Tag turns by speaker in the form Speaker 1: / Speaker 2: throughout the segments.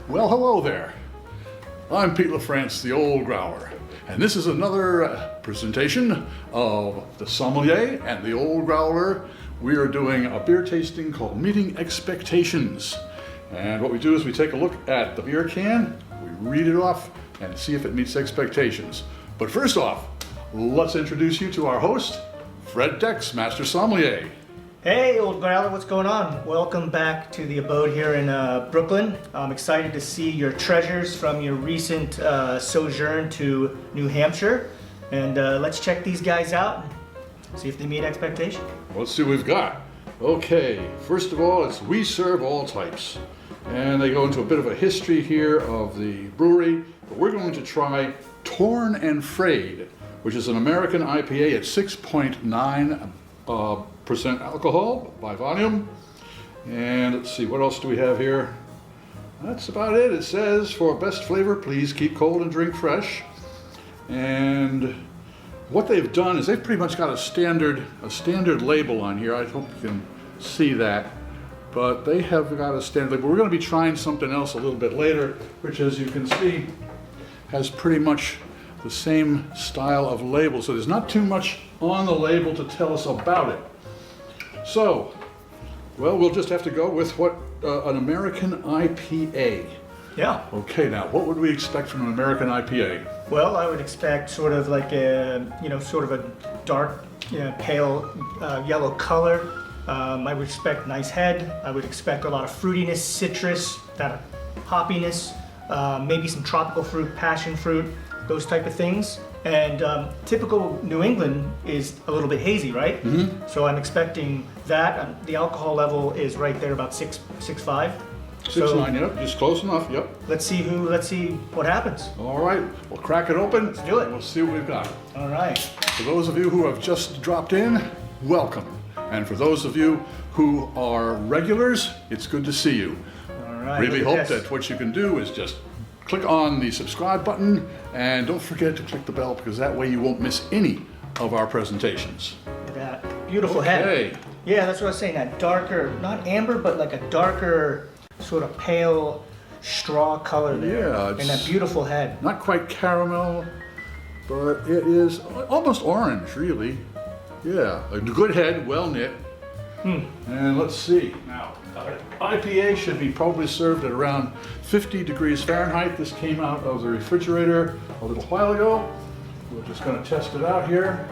Speaker 1: Well, hello there. I'm Pete LaFrance, the old Growler, and this is another presentation of the Sommelier and the old Growler. We are doing a beer tasting called Meeting Expectations. And what we do is we take a look at the beer can, we read it off, and see if it meets expectations. But first off, let's introduce you to our host, Fred Dex, Master Sommelier.
Speaker 2: Hey, old Growler, what's going on? Welcome back to the abode here in Brooklyn. I'm excited to see your treasures from your recent sojourn to New Hampshire. And let's check these guys out and see if they meet expectation.
Speaker 1: Let's see what we've got. Okay, first of all, it's We Serve All Types. And they go into a bit of a history here of the brewery. But we're going to try Torn and Frayed, which is an American IPA at 6.9% alcohol by volume. And let's see, what else do we have here? That's about it. It says, for best flavor, please keep cold and drink fresh. And what they've done is they've pretty much got a standard label on here. I hope you can see that. But they have got a standard label. We're going to be trying something else a little bit later, which, as you can see, has pretty much the same style of label. So there's not too much on the label to tell us about it. So, well, we'll just have to go with what an American IPA.
Speaker 2: Yeah.
Speaker 1: Okay, now what would we expect from an American IPA?
Speaker 2: Well, I would expect sort of like a, sort of a dark, pale yellow color. I would expect nice head. I would expect a lot of fruitiness, citrus, that hoppiness, maybe some tropical fruit, passion fruit, those type of things. And typical New England is a little bit hazy, right? Mm-hmm. So I'm expecting that. The alcohol level is right there, about 6.5.
Speaker 1: 6.9, yep, just close enough, yep.
Speaker 2: Let's see what happens.
Speaker 1: All right, we'll crack it open.
Speaker 2: Let's do it.
Speaker 1: And we'll see what we've got.
Speaker 2: All right.
Speaker 1: For those of you who have just dropped in, welcome. And for those of you who are regulars, it's good to see you.
Speaker 2: All right.
Speaker 1: Really hope that what you can do is just click on the subscribe button and don't forget to click the bell, because that way you won't miss any of our presentations.
Speaker 2: Look at that beautiful head. Yeah, that's what I was saying, that darker, not amber, but like a darker sort of pale straw color there.
Speaker 1: Yeah.
Speaker 2: And that beautiful head.
Speaker 1: Not quite caramel, but it is almost orange, really. Yeah, a good head, well knit. And let's see. Now, IPA should be probably served at around 50 degrees Fahrenheit. This came out of the refrigerator a little while ago. We're just going to test it out here.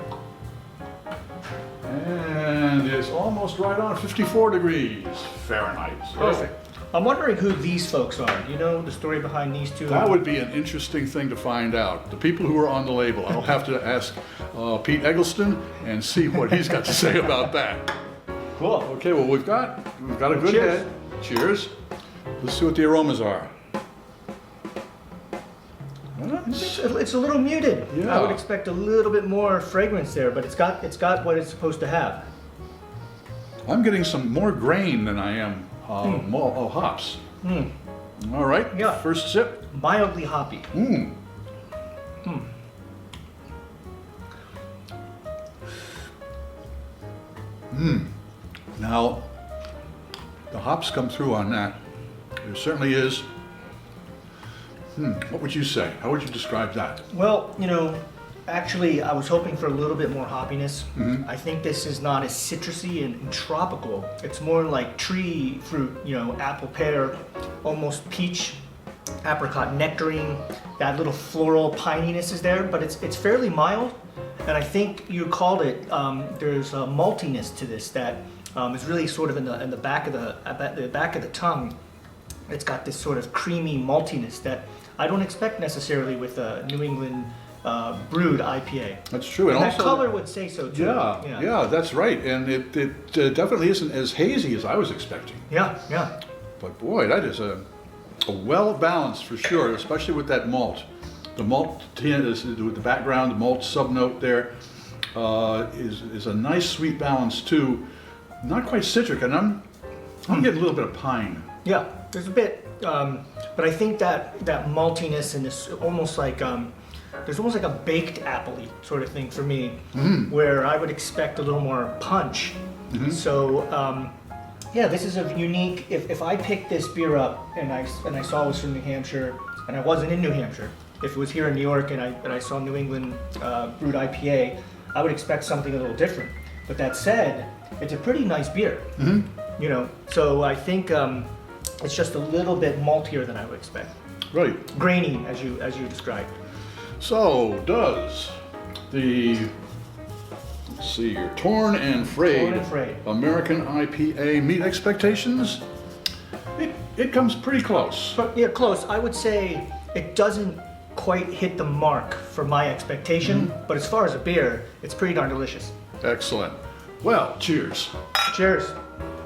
Speaker 1: And it's almost right on 54 degrees Fahrenheit. So
Speaker 2: Perfect. I'm wondering who these folks are. Do you know the story behind these two?
Speaker 1: that would be an interesting thing to find out. The people who are on the label. I'll have to ask Pete Eggleston and see what he's got to say about that.
Speaker 2: Cool.
Speaker 1: Okay, well we've got a good
Speaker 2: Cheers.
Speaker 1: head. Cheers. Let's see what the aromas are.
Speaker 2: It's a little muted.
Speaker 1: Yeah.
Speaker 2: I would expect a little bit more fragrance there, but it's got what it's supposed to have.
Speaker 1: I'm getting some more grain than I am hops. All right.
Speaker 2: Yeah.
Speaker 1: First sip.
Speaker 2: Mildly hoppy.
Speaker 1: Now, the hops come through on that. There certainly is. What would you say? How would you describe that?
Speaker 2: Well, actually, I was hoping for a little bit more hoppiness. I think this is not as citrusy and tropical. It's more like tree fruit, apple, pear, almost peach, apricot, nectarine. That little floral pininess is there, but it's fairly mild. And I think you called it. There's a maltiness to this that is really sort of in the back of the tongue. It's got this sort of creamy maltiness that I don't expect necessarily with a New England brewed IPA.
Speaker 1: That's true.
Speaker 2: And that
Speaker 1: also,
Speaker 2: color would say so too.
Speaker 1: Yeah, that's right. And it definitely isn't as hazy as I was expecting.
Speaker 2: Yeah.
Speaker 1: But boy, that is a well balanced for sure, especially with that malt. The malt with the background, the malt subnote there is a nice sweet balance too. Not quite citric, and I'm getting a little bit of pine.
Speaker 2: Yeah, there's a bit, but I think that maltiness and this almost like there's almost like a baked apple-y sort of thing for me, where I would expect a little more punch. So Yeah, this is a unique. If I picked this beer up and I saw it was from New Hampshire, and I wasn't in New Hampshire, if it was here in New York and I saw New England brewed IPA, I would expect something a little different. But that said, it's a pretty nice beer. You know, so I think it's just a little bit maltier than I would expect.
Speaker 1: Right.
Speaker 2: Grainy, as you described.
Speaker 1: So does the, let's see here, Torn and Frayed,
Speaker 2: Torn and Frayed.
Speaker 1: American IPA meet expectations? It comes pretty close.
Speaker 2: But yeah, close. I would say it doesn't quite hit the mark for my expectation, but as far as a beer, it's pretty darn delicious.
Speaker 1: Excellent. Well, cheers.
Speaker 2: Cheers.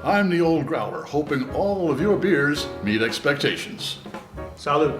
Speaker 1: I'm the old Growler, hoping all of your beers meet expectations.
Speaker 2: Salud.